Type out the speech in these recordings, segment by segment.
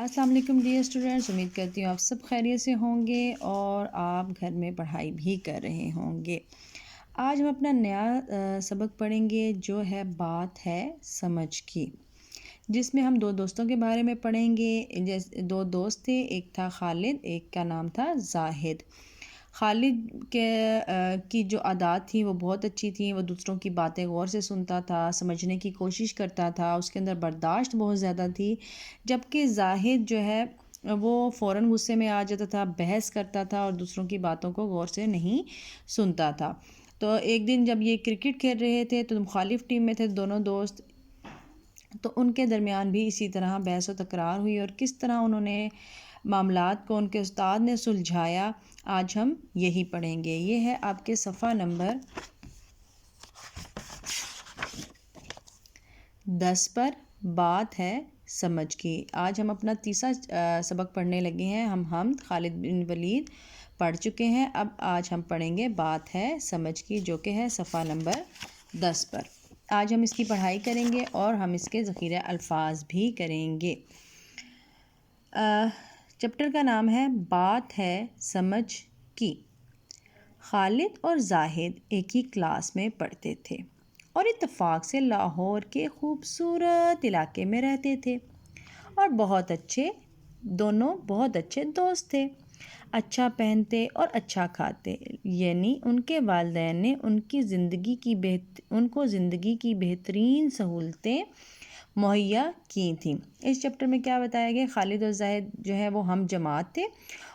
السلام علیکم dear students, امید کرتی ہوں آپ سب خیریت سے ہوں گے اور آپ گھر میں پڑھائی بھی کر رہے ہوں گے۔ آج ہم اپنا نیا سبق پڑھیں گے جو ہے بات ہے سمجھ کی، جس میں ہم دو دوستوں کے بارے میں پڑھیں گے۔ دو دوست تھے، ایک تھا خالد، ایک کا نام تھا زاہد۔ خالد کی جو عادات تھی وہ بہت اچھی تھیں، وہ دوسروں کی باتیں غور سے سنتا تھا، سمجھنے کی کوشش کرتا تھا، اس کے اندر برداشت بہت زیادہ تھی۔ جبکہ زاہد جو ہے وہ فوراً غصے میں آ جاتا تھا، بحث کرتا تھا اور دوسروں کی باتوں کو غور سے نہیں سنتا تھا۔ تو ایک دن جب یہ کرکٹ کھیل رہے تھے تو مخالف ٹیم میں تھے دونوں دوست، تو ان کے درمیان بھی اسی طرح بحث و تکرار ہوئی اور کس طرح انہوں نے معاملات کو ان کے استاد نے سلجھایا، آج ہم یہی پڑھیں گے۔ یہ ہے آپ کے صفحہ نمبر 10 پر، بات ہے سمجھ کی۔ آج ہم اپنا تیسرا سبق پڑھنے لگے ہیں۔ ہم حمد خالد بن ولید پڑھ چکے ہیں، اب آج ہم پڑھیں گے بات ہے سمجھ کی، جو کہ ہے صفحہ نمبر 10 پر۔ آج ہم اس کی پڑھائی کریں گے اور ہم اس کے ذخیرہ الفاظ بھی کریں گے۔ چیپٹر کا نام ہے بات ہے سمجھ کی۔ خالد اور زاہد ایک ہی کلاس میں پڑھتے تھے اور اتفاق سے لاہور کے خوبصورت علاقے میں رہتے تھے اور دونوں بہت اچھے دوست تھے۔ اچھا پہنتے اور اچھا کھاتے، یعنی ان کے والدین نے ان کو زندگی کی بہترین سہولتیں مہیا کی تھیں۔ اس چیپٹر میں کیا بتایا گیا؟ خالد اور زاہد جو ہے وہ ہم جماعت تھے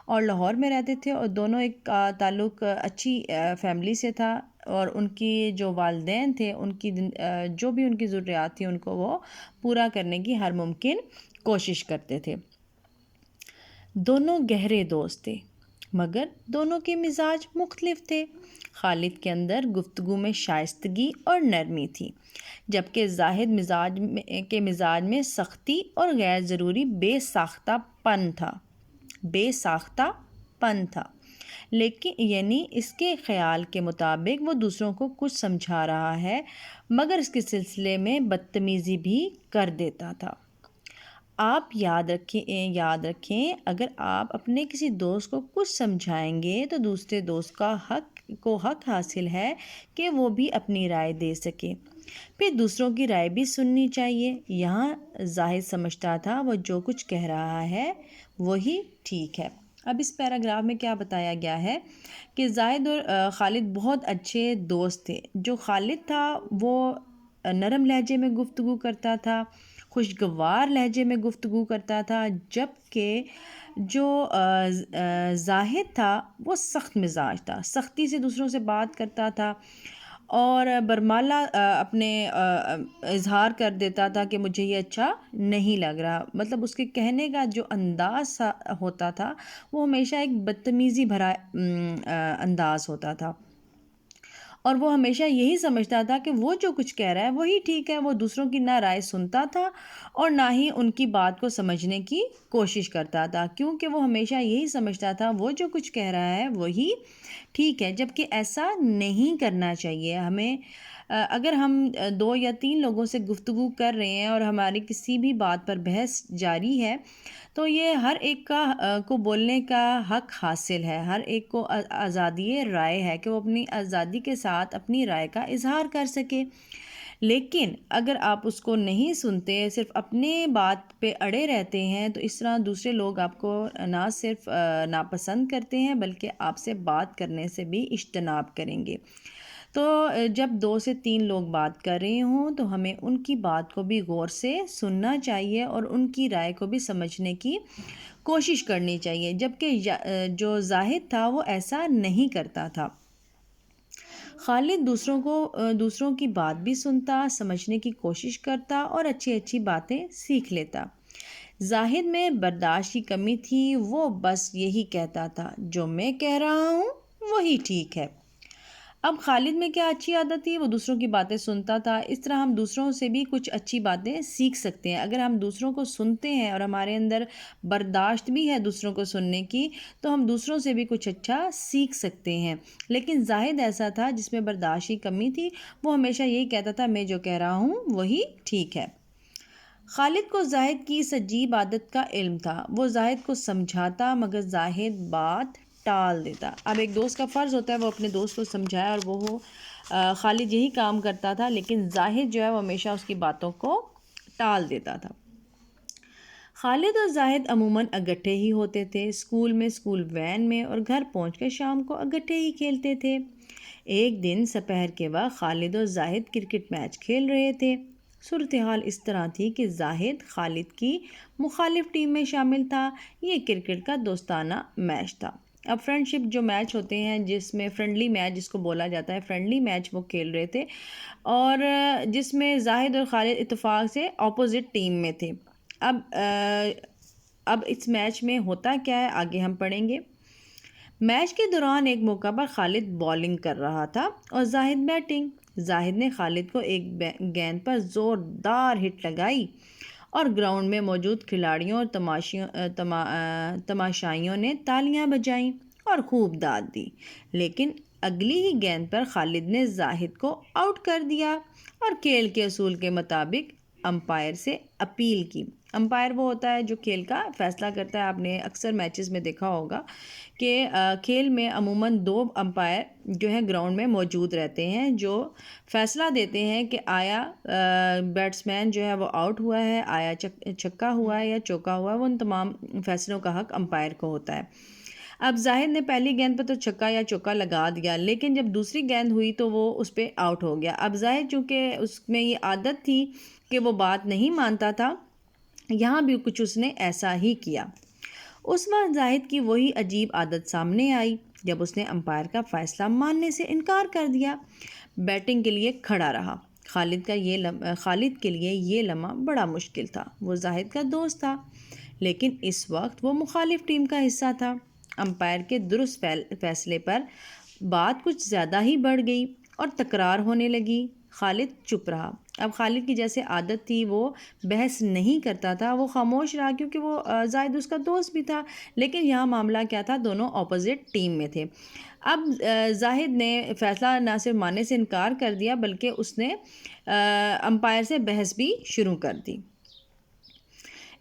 اور لاہور میں رہتے تھے اور دونوں ایک تعلق اچھی فیملی سے تھا، اور ان کی جو والدین تھے ان کی جو بھی ان کی ضروریات تھیں ان کو وہ پورا کرنے کی ہر ممکن کوشش کرتے تھے۔ دونوں گہرے دوست تھے مگر دونوں کے مزاج مختلف تھے۔ خالد کے اندر گفتگو میں شائستگی اور نرمی تھی، جبکہ زاہد مزاج میں سختی اور غیر ضروری بے ساختہ پن تھا۔ لیکن یعنی اس کے خیال کے مطابق وہ دوسروں کو کچھ سمجھا رہا ہے مگر اس کے سلسلے میں بدتمیزی بھی کر دیتا تھا۔ آپ یاد رکھیں اگر آپ اپنے کسی دوست کو کچھ سمجھائیں گے تو دوسرے دوست کو حق حاصل ہے کہ وہ بھی اپنی رائے دے سکے، پھر دوسروں کی رائے بھی سننی چاہیے۔ یہاں زاہد سمجھتا تھا وہ جو کچھ کہہ رہا ہے وہی ٹھیک ہے۔ اب اس پیراگراف میں کیا بتایا گیا ہے کہ زاہد اور خالد بہت اچھے دوست تھے۔ جو خالد تھا وہ نرم لہجے میں گفتگو کرتا تھا، خوشگوار لہجے میں گفتگو کرتا تھا، جبکہ جو زاہد تھا وہ سخت مزاج تھا، سختی سے دوسروں سے بات کرتا تھا اور برمالہ اپنے اظہار کر دیتا تھا کہ مجھے یہ اچھا نہیں لگ رہا۔ مطلب اس کے کہنے کا جو انداز ہوتا تھا وہ ہمیشہ ایک بدتمیزی بھرا انداز ہوتا تھا، اور وہ ہمیشہ یہی سمجھتا تھا کہ وہ جو کچھ کہہ رہا ہے وہی ٹھیک ہے۔ وہ دوسروں کی نہ رائے سنتا تھا اور نہ ہی ان کی بات کو سمجھنے کی کوشش کرتا تھا، کیونکہ وہ ہمیشہ یہی سمجھتا تھا وہ جو کچھ کہہ رہا ہے وہی ٹھیک ہے، جبکہ ایسا نہیں کرنا چاہیے۔ ہمیں اگر ہم 2 یا 3 لوگوں سے گفتگو کر رہے ہیں اور ہماری کسی بھی بات پر بحث جاری ہے تو یہ ہر ایک کو بولنے کا حق حاصل ہے، ہر ایک کو آزادی رائے ہے کہ وہ اپنی آزادی کے ساتھ اپنی رائے کا اظہار کر سکے۔ لیکن اگر آپ اس کو نہیں سنتے، صرف اپنے بات پہ اڑے رہتے ہیں تو اس طرح دوسرے لوگ آپ کو نہ صرف ناپسند کرتے ہیں بلکہ آپ سے بات کرنے سے بھی اجتناب کریں گے۔ تو جب 2 سے 3 لوگ بات کر رہے ہوں تو ہمیں ان کی بات کو بھی غور سے سننا چاہیے اور ان کی رائے کو بھی سمجھنے کی کوشش کرنی چاہیے، جبکہ جو زاہد تھا وہ ایسا نہیں کرتا تھا۔ خالد دوسروں کی بات بھی سنتا، سمجھنے کی کوشش کرتا اور اچھی باتیں سیکھ لیتا۔ زاہد میں برداشت کی کمی تھی، وہ بس یہی کہتا تھا جو میں کہہ رہا ہوں وہی ٹھیک ہے۔ اب خالد میں کیا اچھی عادت تھی؟ وہ دوسروں کی باتیں سنتا تھا۔ اس طرح ہم دوسروں سے بھی کچھ اچھی باتیں سیکھ سکتے ہیں۔ اگر ہم دوسروں کو سنتے ہیں اور ہمارے اندر برداشت بھی ہے دوسروں کو سننے کی تو ہم دوسروں سے بھی کچھ اچھا سیکھ سکتے ہیں۔ لیکن زاہد ایسا تھا جس میں برداشت کی کمی تھی، وہ ہمیشہ یہی کہتا تھا میں جو کہہ رہا ہوں وہی ٹھیک ہے۔ خالد کو زاہد کی اس عجیب عادت کا علم تھا۔ وہ زاہد کو سمجھاتا مگر زاہد بات ٹال دیتا۔ اب ایک دوست کا فرض ہوتا ہے وہ اپنے دوست کو سمجھائے، اور وہ خالد یہی کام کرتا تھا، لیکن زاہد جو ہے وہ ہمیشہ اس کی باتوں کو ٹال دیتا تھا۔ خالد اور زاہد عموماً اکٹھے ہی ہوتے تھے، اسکول میں، اسکول وین میں، اور گھر پہنچ کر شام کو اکٹھے ہی کھیلتے تھے۔ ایک دن سپہر کے وقت خالد اور زاہد کرکٹ میچ کھیل رہے تھے۔ صورتحال اس طرح تھی کہ زاہد خالد کی مخالف ٹیم میں شامل تھا۔ یہ کرکٹ کا دوستانہ میچ تھا۔ اب فرینڈ شپ جو میچ ہوتے ہیں، جس میں فرینڈلی میچ جس کو بولا جاتا ہے، فرینڈلی میچ وہ کھیل رہے تھے، اور جس میں زاہد اور خالد اتفاق سے اپوزٹ ٹیم میں تھے۔ اب اس میچ میں ہوتا کیا ہے آگے ہم پڑھیں گے۔ میچ کے دوران ایک موقع پر خالد بالنگ کر رہا تھا اور زاہد بیٹنگ۔ زاہد نے خالد کو ایک گیند پر زوردار ہٹ لگائی اور گراؤنڈ میں موجود کھلاڑیوں اور تماشائیوں نے تالیاں بجائیں اور خوب داد دی، لیکن اگلی ہی گیند پر خالد نے زاہد کو آؤٹ کر دیا اور کھیل کے اصول کے مطابق امپائر سے اپیل کی۔ امپائر وہ ہوتا ہے جو کھیل کا فیصلہ کرتا ہے۔ آپ نے اکثر میچز میں دیکھا ہوگا کہ کھیل میں عموماً 2 امپائر جو ہیں گراؤنڈ میں موجود رہتے ہیں، جو فیصلہ دیتے ہیں کہ آیا بیٹسمین جو ہے وہ آؤٹ ہوا ہے، آیا چھکا ہوا ہے یا چوکا ہوا ہے۔ وہ ان تمام فیصلوں کا حق امپائر کو ہوتا ہے۔ اب زاہد نے پہلی گیند پہ تو چھکا یا چوکا لگا دیا، لیکن جب دوسری گیند ہوئی تو وہ اس پہ آؤٹ ہو گیا۔ اب زاہد چونکہ اس میں یہ عادت تھی کہ وہ بات نہیں مانتا تھا، یہاں بھی کچھ اس نے ایسا ہی کیا۔ اس وقت زاہد کی وہی عجیب عادت سامنے آئی جب اس نے امپائر کا فیصلہ ماننے سے انکار کر دیا۔ بیٹنگ کے لیے کھڑا رہا۔ خالد کے لیے یہ لمحہ بڑا مشکل تھا۔ وہ زاہد کا دوست تھا، لیکن اس وقت وہ مخالف ٹیم کا حصہ تھا۔ امپائر کے درست فیصلے پر بات کچھ زیادہ ہی بڑھ گئی اور تکرار ہونے لگی۔ خالد چپ رہا۔ اب خالد کی جیسے عادت تھی وہ بحث نہیں کرتا تھا، وہ خاموش رہا، کیونکہ وہ زاہد اس کا دوست بھی تھا، لیکن یہاں معاملہ کیا تھا، دونوں اپوزٹ ٹیم میں تھے۔ اب زاہد نے فیصلہ نہ صرف ماننے سے انکار کر دیا بلکہ اس نے امپائر سے بحث بھی شروع کر دی۔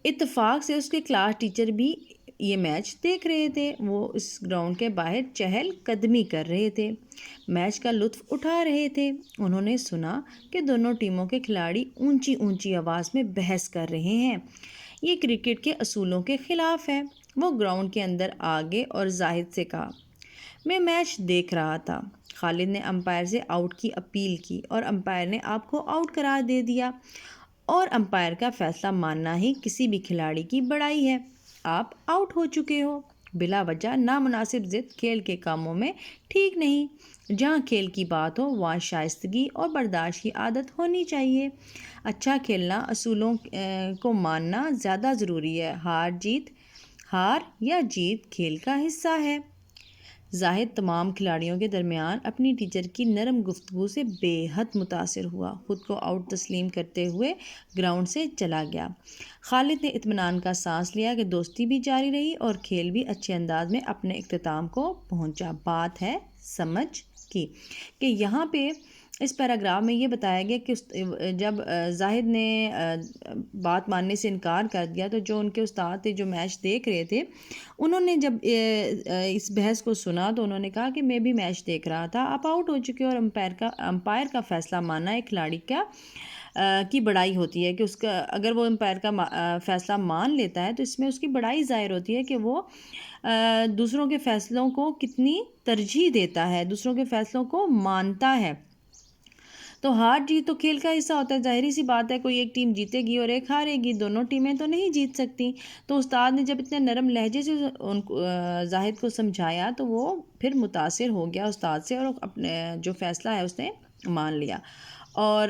اتفاق سے اس کے کلاس ٹیچر بھی یہ میچ دیکھ رہے تھے۔ وہ اس گراؤنڈ کے باہر چہل قدمی کر رہے تھے، میچ کا لطف اٹھا رہے تھے۔ انہوں نے سنا کہ دونوں ٹیموں کے کھلاڑی اونچی اونچی آواز میں بحث کر رہے ہیں۔ یہ کرکٹ کے اصولوں کے خلاف ہے۔ وہ گراؤنڈ کے اندر آگے اور زاہد سے کہا، میں میچ دیکھ رہا تھا۔ خالد نے امپائر سے آؤٹ کی اپیل کی اور امپائر نے آپ کو آؤٹ قرار دے دیا، اور امپائر کا فیصلہ ماننا ہی کسی بھی کھلاڑی کی بڑائی ہے۔ آپ آؤٹ ہو چکے ہو۔ بلا وجہ نامناسب ضد کھیل کے کاموں میں ٹھیک نہیں۔ جہاں کھیل کی بات ہو وہاں شائستگی اور برداشت کی عادت ہونی چاہیے۔ اچھا کھیلنا، اصولوں کو ماننا زیادہ ضروری ہے۔ ہار یا جیت کھیل کا حصہ ہے۔ زاہد تمام کھلاڑیوں کے درمیان اپنی ٹیچر کی نرم گفتگو سے بے حد متاثر ہوا۔ خود کو آؤٹ تسلیم کرتے ہوئے گراؤنڈ سے چلا گیا۔ خالد نے اطمینان کا سانس لیا کہ دوستی بھی جاری رہی اور کھیل بھی اچھے انداز میں اپنے اختتام کو پہنچا۔ بات ہے سمجھ کی کہ یہاں پہ اس پیراگراف میں یہ بتایا گیا کہ جب زاہد نے بات ماننے سے انکار کر دیا تو جو ان کے استاد تھے جو میچ دیکھ رہے تھے، انہوں نے جب اس بحث کو سنا تو انہوں نے کہا کہ میں بھی میچ دیکھ رہا تھا، آپ آؤٹ ہو چکے ہو، اور امپائر کا فیصلہ ماننا ایک کھلاڑی کی بڑائی ہوتی ہے کہ اس کا اگر وہ امپائر کا فیصلہ مان لیتا ہے تو اس میں اس کی بڑائی ظاہر ہوتی ہے کہ وہ دوسروں کے فیصلوں کو کتنی ترجیح دیتا ہے، دوسروں کے فیصلوں کو مانتا ہے۔ تو ہار جیت تو کھیل کا حصہ ہوتا ہے، ظاہری سی بات ہے، کوئی ایک ٹیم جیتے گی اور ایک ہارے گی، دونوں ٹیمیں تو نہیں جیت سکتی۔ تو استاد نے جب اتنے نرم لہجے سے زاہد کو سمجھایا تو وہ پھر متاثر ہو گیا استاد سے، اور اپنے جو فیصلہ ہے اس نے مان لیا۔ اور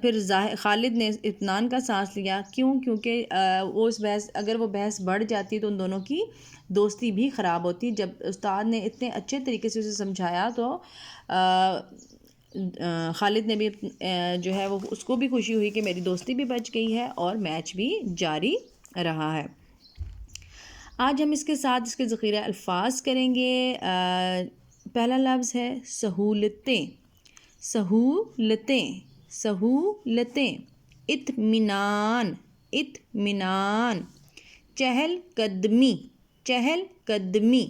پھر خالد نے اطمینان کا سانس لیا۔ کیونکہ وہ اگر وہ بحث بڑھ جاتی تو ان دونوں کی دوستی بھی خراب ہوتی۔ جب استاد نے اتنے اچھے طریقے سے اسے سمجھایا تو خالد نے بھی جو ہے وہ اس کو بھی خوشی ہوئی کہ میری دوستی بھی بچ گئی ہے اور میچ بھی جاری رہا ہے۔ آج ہم اس کے ساتھ اس کے ذخیرہ الفاظ کریں گے۔ پہلا لفظ ہے سہولتیں، سہولتیں، سہولتیں، اطمینان، اطمینان، چہل قدمی، چہل قدمی،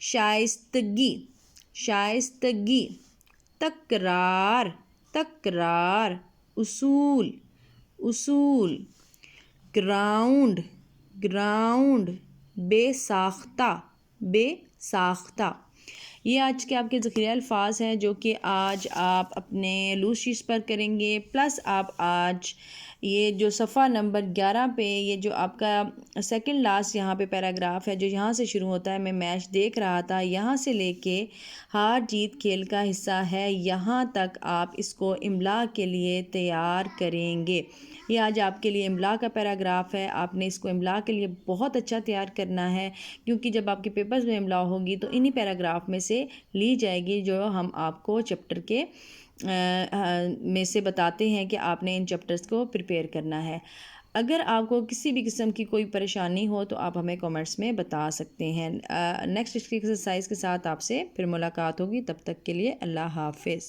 شائستگی، شائستگی، تکرار، تکرار، اصول، اصول، گراؤنڈ، گراؤنڈ، بے ساختہ، بے ساختہ۔ یہ آج کے آپ کے ذخیرہ الفاظ ہیں جو کہ آج آپ اپنے لوز شیٹس پر کریں گے، پلس آپ آج یہ جو صفحہ نمبر 11 پہ یہ جو آپ کا سیکنڈ لاسٹ یہاں پہ پیراگراف ہے جو یہاں سے شروع ہوتا ہے، میں میچ دیکھ رہا تھا، یہاں سے لے کے ہار جیت کھیل کا حصہ ہے، یہاں تک آپ اس کو املا کے لیے تیار کریں گے۔ یہ آج آپ کے لیے املا کا پیراگراف ہے، آپ نے اس کو املا کے لیے بہت اچھا تیار کرنا ہے، کیونکہ جب آپ کے پیپرز میں املا ہوگی تو انہی پیراگراف میں سے لی جائے گی جو ہم آپ کو چیپٹر کے میں سے بتاتے ہیں کہ آپ نے ان چیپٹرز کو پریپیئر کرنا ہے۔ اگر آپ کو کسی بھی قسم کی کوئی پریشانی ہو تو آپ ہمیں کامنٹس میں بتا سکتے ہیں۔ نیکسٹ ایکسرسائز کے ساتھ آپ سے پھر ملاقات ہوگی، تب تک کے لیے اللہ حافظ۔